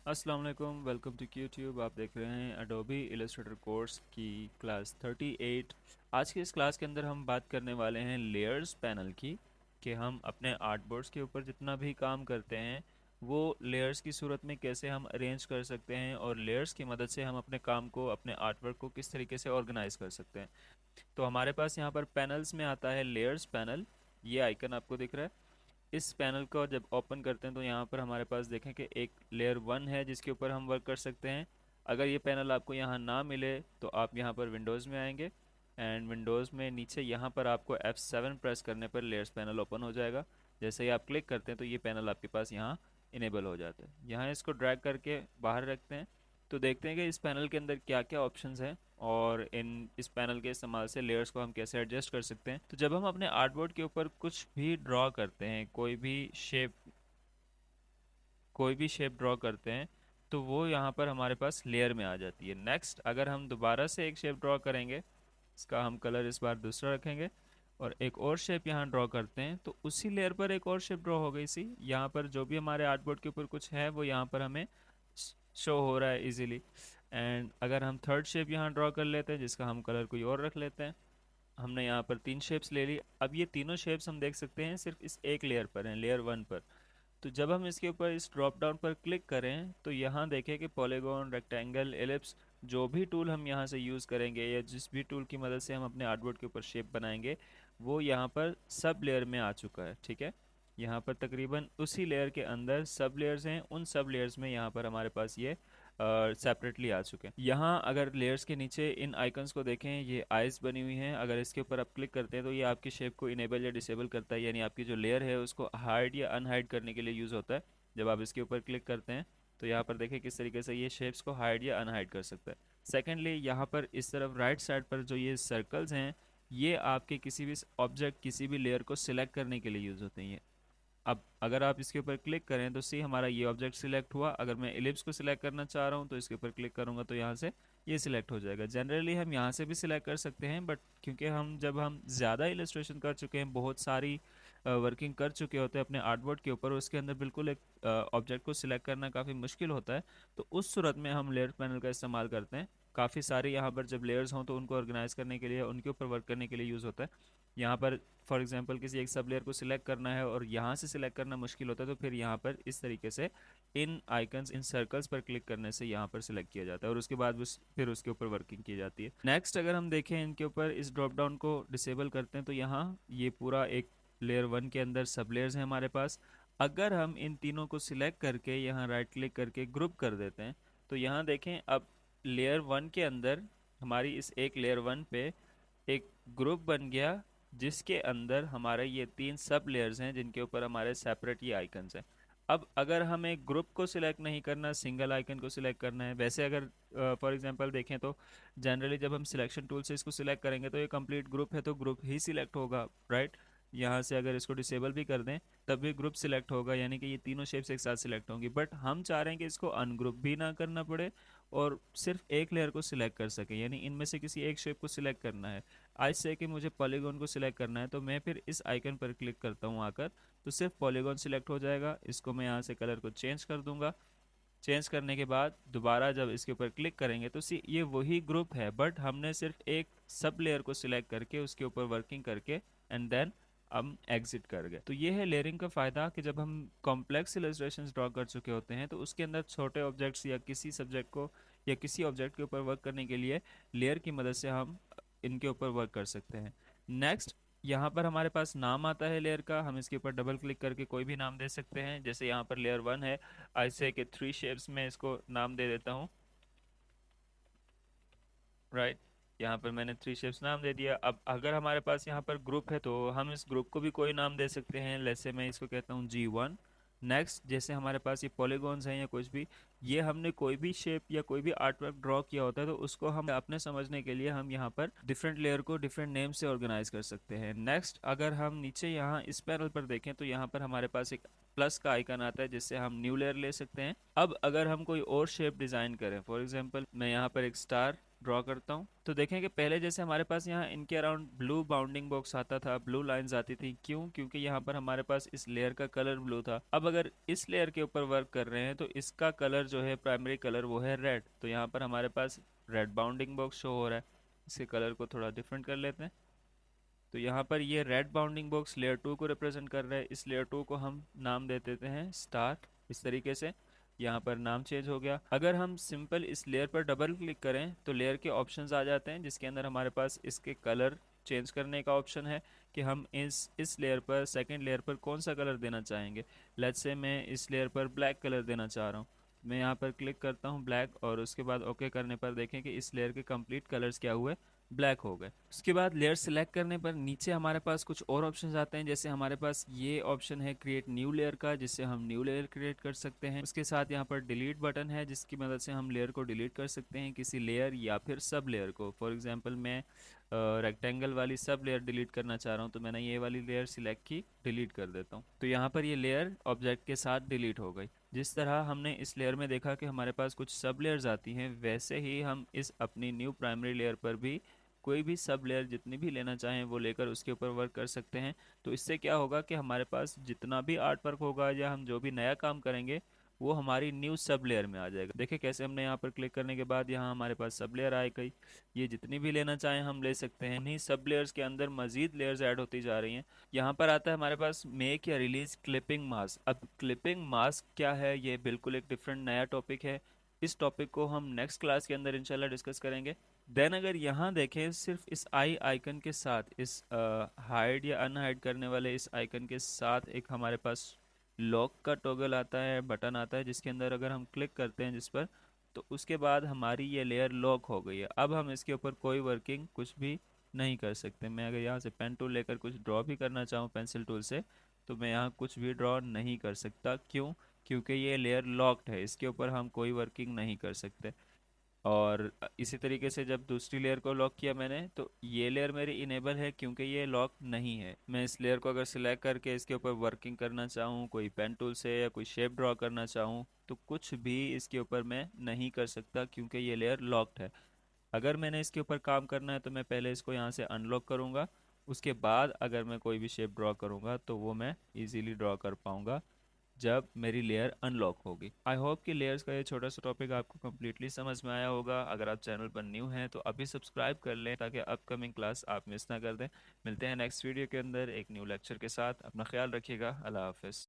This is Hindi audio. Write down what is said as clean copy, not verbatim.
अस्सलाम वालेकुम, वेलकम टू यूट्यूब। आप देख रहे हैं एडोबी इलस्ट्रेटर कोर्स की क्लास 38। आज की इस क्लास के अंदर हम बात करने वाले हैं लेयर्स पैनल की, कि हम अपने आर्टबोर्ड्स के ऊपर जितना भी काम करते हैं वो लेयर्स की सूरत में कैसे हम अरेंज कर सकते हैं, और लेयर्स की मदद से हम अपने काम को, अपने आर्टवर्क को किस तरीके से ऑर्गेनाइज कर सकते हैं। तो हमारे पास यहाँ पर पैनल्स में आता है लेयर्स पैनल। ये आइकन आपको दिख रहा है। इस पैनल को जब ओपन करते हैं तो यहाँ पर हमारे पास देखें कि एक लेयर 1 है जिसके ऊपर हम वर्क कर सकते हैं। अगर ये पैनल आपको यहाँ ना मिले तो आप यहाँ पर विंडोज़ में आएंगे, एंड विंडोज़ में नीचे यहाँ पर आपको F7 प्रेस करने पर लेयर्स पैनल ओपन हो जाएगा। जैसे ही आप क्लिक करते हैं तो ये पैनल आपके पास यहाँ इनेबल हो जाता है। यहाँ इसको ड्रैग करके बाहर रखते हैं तो देखते हैं कि इस पैनल के अंदर क्या क्या ऑप्शंस हैं, और इस पैनल के इस्तेमाल से लेयर्स को हम कैसे एडजस्ट कर सकते हैं। तो जब हम अपने आर्टबोर्ड के ऊपर कुछ भी ड्रॉ करते हैं, कोई भी शेप ड्रॉ करते हैं, तो वो यहाँ पर हमारे पास लेयर में आ जाती है। नेक्स्ट, अगर हम दोबारा से एक शेप ड्रॉ करेंगे, इसका हम कलर इस बार दूसरा रखेंगे, और एक और शेप यहाँ ड्रॉ करते हैं, तो उसी लेयर पर एक और शेप ड्रॉ हो गई। सी यहाँ पर जो भी हमारे आर्टबोर्ड के ऊपर कुछ है वो यहाँ पर हमें शो हो रहा है इजीली। एंड अगर हम थर्ड शेप यहाँ ड्रॉ कर लेते हैं, जिसका हम कलर कोई और रख लेते हैं। हमने यहाँ पर 3 शेप्स ले ली। अब ये तीनों शेप्स हम देख सकते हैं सिर्फ इस एक लेयर पर हैं, लेयर 1 पर। तो जब हम इसके ऊपर इस ड्रॉप डाउन पर क्लिक करें तो यहाँ देखें कि पॉलीगॉन, रेक्टेंगल, एलिप्स, जो भी टूल हम यहाँ से यूज़ करेंगे या जिस भी टूल की मदद से हम अपने आर्टबोर्ड के ऊपर शेप बनाएंगे, वो यहाँ पर सब लेयर में आ चुका है। ठीक है, यहाँ पर तकरीबन उसी लेयर के अंदर सब लेयर्स हैं, उन सब लेयर्स में यहाँ पर हमारे पास ये सेपरेटली आ चुके हैं। यहाँ अगर लेयर्स के नीचे इन आइकन्स को देखें, ये आइज़ बनी हुई हैं। अगर इसके ऊपर आप क्लिक करते हैं तो ये आपकी शेप को इनेबल या डिसेबल करता है, यानी आपकी जो लेयर है उसको हाइड या अनहाइड करने के लिए यूज़ होता है। जब आप इसके ऊपर क्लिक करते हैं तो यहाँ पर देखें किस तरीके से ये शेप्स को हाइड या अनहाइड कर सकता है। सेकेंडली, यहाँ पर इस तरफ राइट साइड पर जो ये सर्कल्स हैं, ये आपके किसी भी ऑब्जेक्ट, किसी भी लेयर को सिलेक्ट करने के लिए यूज़ होते हैं। अब अगर आप इसके ऊपर क्लिक करें तो सी हमारा ये ऑब्जेक्ट सिलेक्ट हुआ। अगर मैं एलिप्स को सिलेक्ट करना चाह रहा हूँ तो इसके ऊपर क्लिक करूँगा तो यहाँ से ये सिलेक्ट हो जाएगा। जनरली हम यहाँ से भी सिलेक्ट कर सकते हैं, बट क्योंकि जब हम ज़्यादा इलस्ट्रेशन कर चुके हैं, बहुत सारी वर्किंग कर चुके होते हैं अपने आर्टबोर्ड के ऊपर, उसके अंदर बिल्कुल एक ऑब्जेक्ट को सिलेक्ट करना काफ़ी मुश्किल होता है। तो उस सूरत में हम लेयर पैनल का इस्तेमाल करते हैं। काफ़ी सारे यहाँ पर जब लेयर्स हों तो उनको ऑर्गेनाइज करने के लिए, उनके ऊपर वर्क करने के लिए यूज़ होता है। यहाँ पर फॉर एग्जांपल किसी एक सब लेयर को सिलेक्ट करना है और यहाँ से सिलेक्ट करना मुश्किल होता है, तो फिर यहाँ पर इस तरीके से इन आइकन्स, इन सर्कल्स पर क्लिक करने से यहाँ पर सिलेक्ट किया जाता है, और उसके बाद फिर उसके ऊपर वर्किंग की जाती है। नेक्स्ट, अगर हम देखें इनके ऊपर इस ड्रॉप डाउन को डिसेबल करते हैं तो यहाँ ये पूरा एक लेयर 1 के अंदर सब लेयर्स हैं हमारे पास। अगर हम इन तीनों को सिलेक्ट करके यहाँ राइट क्लिक करके ग्रुप कर देते हैं तो यहाँ देखें, अब लेयर 1 के अंदर हमारी इस एक लेयर 1 पे एक ग्रुप बन गया, जिसके अंदर हमारे ये 3 सब लेयर्स हैं जिनके ऊपर हमारे सेपरेट ये आइकन्स हैं। अब अगर हमें ग्रुप को सिलेक्ट नहीं करना, सिंगल आइकन को सिलेक्ट करना है, वैसे अगर फॉर एग्जांपल देखें तो जनरली जब हम सिलेक्शन टूल से इसको सिलेक्ट करेंगे तो ये कंप्लीट ग्रुप है तो ग्रुप ही सिलेक्ट होगा, राइट। यहाँ से अगर इसको डिसेबल भी कर दें तब भी ग्रुप सिलेक्ट होगा, यानी कि ये तीनों शेप्स एक साथ सिलेक्ट होंगी। बट हम चाह रहे हैं कि इसको अनग्रुप भी ना करना पड़े और सिर्फ एक लेयर को सिलेक्ट कर सके, यानी इनमें से किसी एक शेप को सिलेक्ट करना है। आज से कि मुझे पॉलीगॉन को सिलेक्ट करना है तो मैं फिर इस आइकन पर क्लिक करता हूँ आकर, तो सिर्फ पॉलीगॉन सिलेक्ट हो जाएगा। इसको मैं यहाँ से कलर को चेंज कर दूंगा। चेंज करने के बाद दोबारा जब इसके ऊपर क्लिक करेंगे तो सी ये वही ग्रुप है, बट हमने सिर्फ एक सब लेयर को सिलेक्ट करके उसके ऊपर वर्किंग करके एंड देन हम एग्जिट कर गए। तो ये है लेयरिंग का फ़ायदा, कि जब हम कॉम्प्लेक्स इलस्ट्रेशंस ड्रॉ कर चुके होते हैं तो उसके अंदर छोटे ऑब्जेक्ट्स या किसी सब्जेक्ट को या किसी ऑब्जेक्ट के ऊपर वर्क करने के लिए लेयर की मदद से हम इनके ऊपर वर्क कर सकते हैं। नेक्स्ट, यहाँ पर हमारे पास नाम आता है लेयर का। हम इसके ऊपर डबल क्लिक करके कोई भी नाम दे सकते हैं। जैसे यहाँ पर लेयर 1 है, ऐसे कि 3 शेप्स में इसको नाम दे देता हूँ, राइट। यहाँ पर मैंने 3 शेप्स नाम दे दिया। अब अगर हमारे पास यहाँ पर ग्रुप है तो हम इस ग्रुप को भी कोई नाम दे सकते हैं। जैसे मैं इसको कहता हूँ G1। नेक्स्ट, जैसे हमारे पास ये पॉलीगॉन्स हैं या कुछ भी, ये हमने कोई भी शेप या कोई भी आर्ट वर्क ड्रॉ किया होता है तो उसको हम अपने समझने के लिए हम यहाँ पर डिफरेंट लेयर को डिफरेंट नेम से ऑर्गेनाइज कर सकते हैं। नेक्स्ट, अगर हम नीचे यहाँ इस पैनल पर देखें तो यहाँ पर हमारे पास एक प्लस का आइकन आता है जिससे हम न्यू लेयर ले सकते हैं। अब अगर हम कोई और शेप डिज़ाइन करें, फॉर एग्जांपल मैं यहाँ पर एक स्टार ड्रॉ करता हूँ तो देखें कि पहले जैसे हमारे पास यहाँ इनके अराउंड ब्लू बाउंडिंग बॉक्स आता था, ब्लू लाइंस आती थी, क्यों? क्योंकि यहाँ पर हमारे पास इस लेयर का कलर ब्लू था। अब अगर इस लेयर के ऊपर वर्क कर रहे हैं तो इसका कलर जो है, प्राइमरी कलर, वो है रेड, तो यहाँ पर हमारे पास रेड बाउंडिंग बॉक्स शो हो रहा है। इसके कलर को थोड़ा डिफरेंट कर लेते हैं। तो यहाँ पर ये red bounding box layer two को रिप्रेजेंट कर रहा है। इस लेयर टू को हम नाम दे देते हैं स्टार। इस तरीके से यहाँ पर नाम चेंज हो गया। अगर हम सिंपल इस लेयर पर डबल क्लिक करें तो लेयर के ऑप्शंस आ जाते हैं, जिसके अंदर हमारे पास इसके कलर चेंज करने का ऑप्शन है कि हम इस लेयर पर, सेकंड लेयर पर कौन सा कलर देना चाहेंगे। लेट्स से मैं इस लेयर पर ब्लैक कलर देना चाह रहा हूँ। मैं यहाँ पर क्लिक करता हूँ ब्लैक, और उसके बाद ओके करने पर देखें कि इस लेयर के कंप्लीट कलर्स क्या हुए, ब्लैक हो गए। उसके बाद लेयर सिलेक्ट करने पर नीचे हमारे पास कुछ और ऑप्शंस आते हैं, जैसे हमारे पास ये ऑप्शन है क्रिएट न्यू लेयर का, जिससे हम न्यू लेयर क्रिएट कर सकते हैं। उसके साथ यहाँ पर डिलीट बटन है, जिसकी मदद से हम लेयर को डिलीट कर सकते हैं, किसी लेयर या फिर सब लेयर को। फॉर एग्जांपल मैं रेक्टेंगल वाली सब लेयर डिलीट करना चाह रहा हूँ, तो मैंने ये वाली लेयर सिलेक्ट की, डिलीट कर देता हूँ। तो यहाँ पर ये लेयर ऑब्जेक्ट के साथ डिलीट हो गई। जिस तरह हमने इस लेयर में देखा कि हमारे पास कुछ सब लेयर्स आती हैं, वैसे ही हम इस अपनी न्यू प्राइमरी लेयर पर भी कोई भी सब लेयर जितनी भी लेना चाहें वो लेकर उसके ऊपर वर्क कर सकते हैं। तो इससे क्या होगा कि हमारे पास जितना भी आर्ट वर्क होगा या हम जो भी नया काम करेंगे वो हमारी न्यू सब लेयर में आ जाएगा। देखिए कैसे हमने यहाँ पर क्लिक करने के बाद यहाँ हमारे पास सब लेयर आ गई। ये जितनी भी लेना चाहें हम ले सकते हैं। इन्हीं सब लेयर्स के अंदर मजीद लेयर्स ऐड होती जा रही हैं। यहाँ पर आता है हमारे पास मेक या रिलीज क्लिपिंग मास्क। अब क्लिपिंग मास्क क्या है, ये बिल्कुल एक डिफरेंट नया टॉपिक है। इस टॉपिक को हम नेक्स्ट क्लास के अंदर इंशाल्लाह डिस्कस करेंगे। देन अगर यहाँ देखें, सिर्फ इस आई आइकन के साथ, इस हाइड या अनहाइड करने वाले इस आइकन के साथ एक हमारे पास लॉक का टॉगल आता है, बटन आता है, जिसके अंदर अगर हम क्लिक करते हैं जिस पर, तो उसके बाद हमारी ये लेयर लॉक हो गई है। अब हम इसके ऊपर कोई वर्किंग कुछ भी नहीं कर सकते। मैं अगर यहाँ से पेन टूल लेकर कुछ ड्रॉ भी करना चाहूँ पेंसिल टूल से, तो मैं यहाँ कुछ भी ड्रॉ नहीं कर सकता। क्यों? क्योंकि ये लेयर लॉक्ड है, इसके ऊपर हम कोई वर्किंग नहीं कर सकते। और इसी तरीके से जब दूसरी लेयर को लॉक किया मैंने, तो ये लेयर मेरी इनेबल है क्योंकि ये लॉक नहीं है। मैं इस लेयर को अगर सिलेक्ट करके इसके ऊपर वर्किंग करना चाहूँ कोई पेन टूल से या कोई शेप ड्रॉ करना चाहूँ, तो कुछ भी इसके ऊपर मैं नहीं कर सकता क्योंकि ये लेयर लॉक्ड है। अगर मैंने इसके ऊपर काम करना है तो मैं पहले इसको यहाँ से अनलॉक करूँगा, उसके बाद अगर मैं कोई भी शेप ड्रॉ करूँगा तो वो मैं इजीली ड्रॉ कर पाऊँगा जब मेरी लेयर अनलॉक होगी। आई होप कि लेयर्स का ये छोटा सा टॉपिक आपको कम्प्लीटली समझ में आया होगा। अगर आप चैनल पर न्यू हैं तो अभी सब्सक्राइब कर लें ताकि अपकमिंग क्लास आप मिस ना कर दें। मिलते हैं नेक्स्ट वीडियो के अंदर एक न्यू लेक्चर के साथ। अपना ख्याल रखिएगा। अल्लाह हाफ़िज़।